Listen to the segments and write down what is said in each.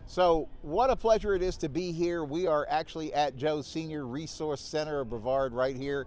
So what a pleasure it is to be here. We are actually at Joe's Senior Resource Center of Brevard right here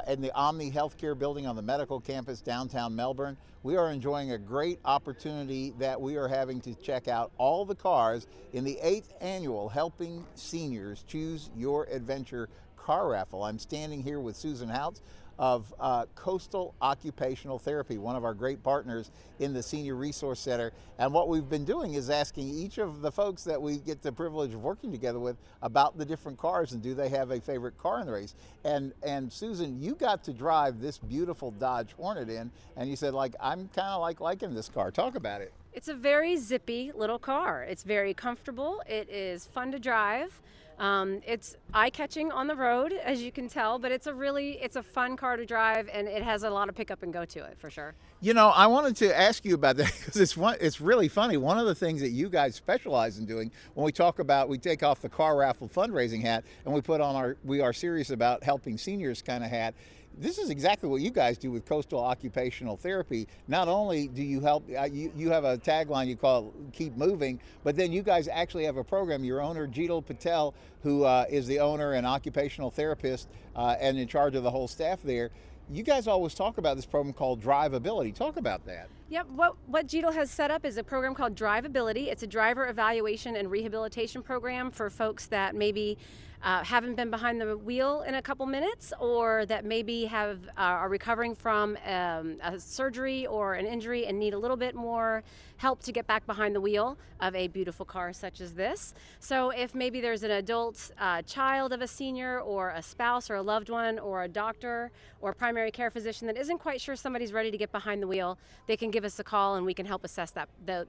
in the Omni Healthcare building on the medical campus downtown Melbourne. We are enjoying a great opportunity that we are having to check out all the cars in the 8th annual Helping Seniors Choose Your Adventure Car Raffle. I'm standing here with Susan Houts of Coastal Occupational Therapy, one of our great partners in the Senior Resource Center. And what we've been doing is asking each of the folks that we get the privilege of working together with about the different cars and do they have a favorite car in the race. And Susan, you got to drive this beautiful Dodge Hornet in, and you said, like, I'm kind of liking this car. Talk about it. It's a very zippy little car. It's very comfortable. It is fun to drive. It's eye-catching on the road, as you can tell, but it's a fun car to drive, and it has a lot of pickup and go to it, for sure. You know, I wanted to ask you about that because it's really funny. One of the things that you guys specialize in doing when we talk about, we take off the car raffle fundraising hat and we put on our "We Are Serious About Helping Seniors" kind of hat. This is exactly what you guys do with Coastal Occupational Therapy. Not only do you help, you have a tagline you call it, Keep Moving, but then you guys actually have a program. Your owner, Jeetal Patel, who is the owner and occupational therapist and in charge of the whole staff there, you guys always talk about this program called Drivability. Talk about that. Yep, what Jeetal has set up is a program called Drivability. It's a driver evaluation and rehabilitation program for folks that maybe haven't been behind the wheel in a couple minutes, or that maybe are recovering from a surgery or an injury and need a little bit more help to get back behind the wheel of a beautiful car such as this. So if maybe there's an adult child of a senior, or a spouse or a loved one, or a doctor or a primary care physician that isn't quite sure somebody's ready to get behind the wheel, they can give us a call and we can help assess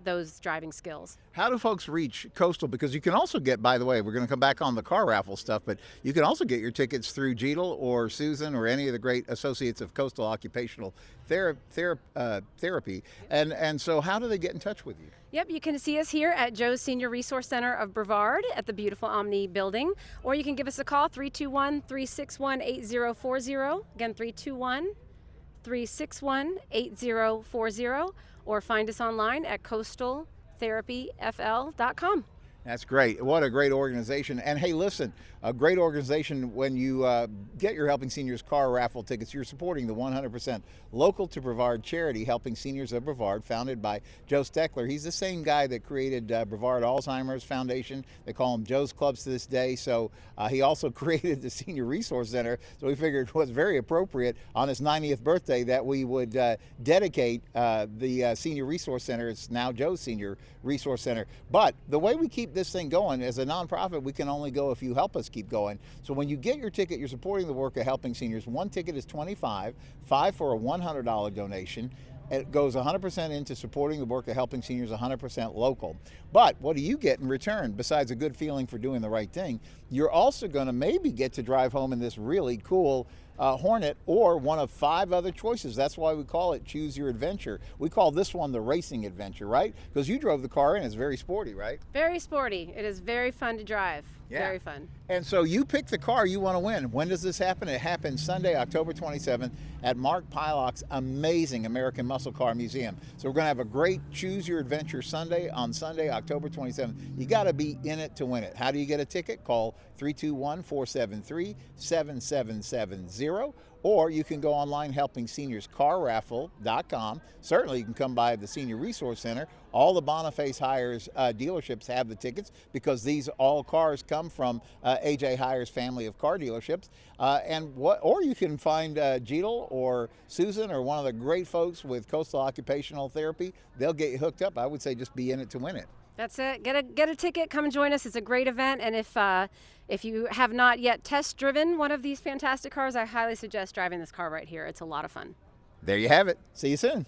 those driving skills. How do folks reach Coastal? Because you can also get, by the way, we're going to come back on the car raffle stuff, but you can also get your tickets through Jeetal or Susan or any of the great associates of Coastal Occupational Therapy. And so how do they get in touch with you? Yep, you can see us here at Joe's Senior Resource Center of Brevard at the beautiful Omni building, or you can give us a call, 321-361-8040. Again, 321-361-8040, or find us online at coastaltherapyfl.com. That's great. What a great organization. And hey, listen, a great organization. When you get your Helping Seniors Car Raffle tickets, you're supporting the 100% local to Brevard charity, Helping Seniors of Brevard, founded by Joe Steckler. He's the same guy that created Brevard Alzheimer's Foundation. They call them Joe's Clubs to this day. So he also created the Senior Resource Center. So we figured it was very appropriate on his 90th birthday that we would dedicate the Senior Resource Center. It's now Joe's Senior Resource Center. But the way we keep this thing going, as a nonprofit, we can only go if you help us keep going. So when you get your ticket, you're supporting the work of Helping Seniors. One ticket is $25, $5 for a $100 donation. It goes 100% into supporting the work of Helping Seniors, 100% local. But what do you get in return besides a good feeling for doing the right thing? You're also going to maybe get to drive home in this really cool Hornet, or one of 5 other choices. That's why we call it Choose Your Adventure. We call this one the Racing Adventure, right? Because you drove the car in. It's very sporty, right? Very sporty. It is very fun to drive. Yeah. Very fun. And so you pick the car you want to win. When does this happen? It happens Sunday, October 27th at Mark Pylock's amazing American Muscle Car Museum. So we're going to have a great Choose Your Adventure Sunday on Sunday, October 27th. You got to be in it to win it. How do you get a ticket? Call 321-473-7770. Or you can go online, HelpingSeniorsCarRaffle.com. Certainly you can come by the Senior Resource Center. All the Boniface Hires dealerships have the tickets because these all cars come from A.J. Hires family of car dealerships. Or you can find Jeetal or Susan or one of the great folks with Coastal Occupational Therapy. They'll get you hooked up. I would say just be in it to win it. That's it. Get a ticket. Come and join us. It's a great event. And if you have not yet test driven one of these fantastic cars, I highly suggest driving this car right here. It's a lot of fun. There you have it. See you soon.